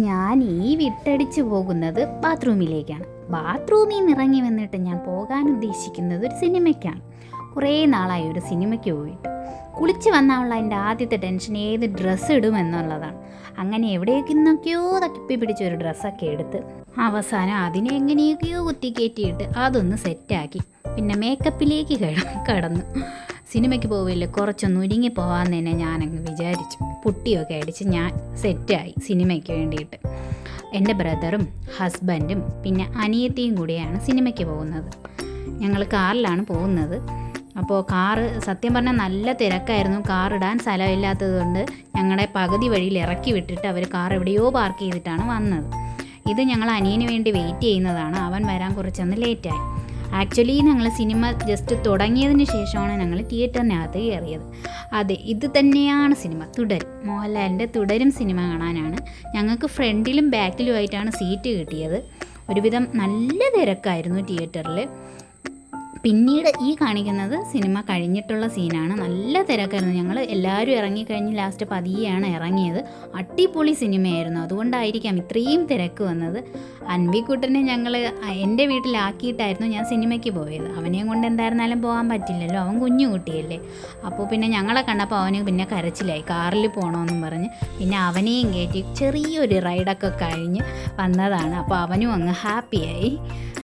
ഞാൻ ഈ വിട്ടടിച്ച് പോകുന്നത് ബാത്റൂമിലേക്കാണ്. ബാത്റൂമിൽ നിന്ന് ഇറങ്ങി വന്നിട്ട് ഞാൻ പോകാൻ ഉദ്ദേശിക്കുന്നത് ഒരു സിനിമയ്ക്കാണ്. കുറേ നാളായി ഒരു സിനിമയ്ക്ക് പോയിട്ട്. കുളിച്ച് വന്നാലുള്ള എൻ്റെ ആദ്യത്തെ ടെൻഷൻ ഏത് ഡ്രസ്സ് ഇടുമെന്നുള്ളതാണ്. അങ്ങനെ എവിടെയൊക്കെ നിന്നൊക്കെയോ തപ്പി പിടിച്ചൊരു ഡ്രസ്സൊക്കെ എടുത്ത് അവസാനം അതിനെ എങ്ങനെയൊക്കെയോ കുത്തിക്കയറ്റിയിട്ട് അതൊന്ന് സെറ്റാക്കി. പിന്നെ മേക്കപ്പിലേക്ക് കടന്നു. സിനിമയ്ക്ക് പോവില്ല, കുറച്ചൊന്ന് ഒരുങ്ങി പോകാമെന്ന് തന്നെ ഞാനങ്ങ് വിചാരിച്ചു. പുട്ടിയൊക്കെ അടിച്ച് ഞാൻ സെറ്റായി സിനിമയ്ക്ക് വേണ്ടിയിട്ട്. എൻ്റെ ബ്രദറും ഹസ്ബൻഡും പിന്നെ അനിയത്തിയും കൂടിയാണ് സിനിമയ്ക്ക് പോകുന്നത്. ഞങ്ങൾ കാറിലാണ് പോകുന്നത്. അപ്പോൾ കാറ് സത്യം പറഞ്ഞാൽ നല്ല തിരക്കായിരുന്നു. കാറിടാൻ സ്ഥലമില്ലാത്തത് കൊണ്ട് ഞങ്ങളെ പകുതി വഴിയിൽ ഇറക്കി വിട്ടിട്ട് അവർ കാർ എവിടെയോ പാർക്ക് ചെയ്തിട്ടാണ് വന്നത്. ഇത് ഞങ്ങൾ അനിയന് വേണ്ടി വെയിറ്റ് ചെയ്യുന്നതാണ്. അവൻ വരാൻ കുറച്ചൊന്ന് ലേറ്റായി. ആക്ച്വലി ഞങ്ങൾ സിനിമ ജസ്റ്റ് തുടങ്ങിയതിന് ശേഷമാണ് ഞങ്ങൾ തിയേറ്ററിനകത്ത് കയറിയത്. അതെ, ഇത് തന്നെയാണ് സിനിമ തുടരും. മോഹൻലാലിൻ്റെ തുടരും സിനിമ കാണാനാണ്. ഞങ്ങൾക്ക് ഫ്രണ്ടിലും ബാക്കിലുമായിട്ടാണ് സീറ്റ് കിട്ടിയത്. ഒരുവിധം നല്ല തിരക്കായിരുന്നു തിയേറ്ററിൽ. പിന്നീട് ഈ കാണിക്കുന്നത് സിനിമ കഴിഞ്ഞിട്ടുള്ള സീനാണ്. നല്ല തിരക്കായിരുന്നു. ഞങ്ങൾ എല്ലാവരും ഇറങ്ങിക്കഴിഞ്ഞ് ലാസ്റ്റ് പതിയെയാണ് ഇറങ്ങിയത്. അടിപൊളി സിനിമയായിരുന്നു. അതുകൊണ്ടായിരിക്കാം ഇത്രയും തിരക്ക് വന്നത്. അൻവിക്കുട്ടനെ ഞങ്ങൾ എൻ്റെ വീട്ടിലാക്കിയിട്ടായിരുന്നു ഞാൻ സിനിമയ്ക്ക് പോയത്. അവനെയും കൊണ്ട് എന്തായിരുന്നാലും പോകാൻ പറ്റില്ലല്ലോ, അവൻ കുഞ്ഞു കുട്ടിയല്ലേ. അപ്പോൾ പിന്നെ ഞങ്ങളെ കണ്ടപ്പോൾ അവന് പിന്നെ കരച്ചിലായി, കാറിൽ പോകണമെന്നും പറഞ്ഞ്. പിന്നെ അവനെയും കയറ്റി ചെറിയൊരു റൈഡൊക്കെ കഴിഞ്ഞ് വന്നതാണ്. അപ്പോൾ അവനും അങ്ങ് ഹാപ്പിയായി.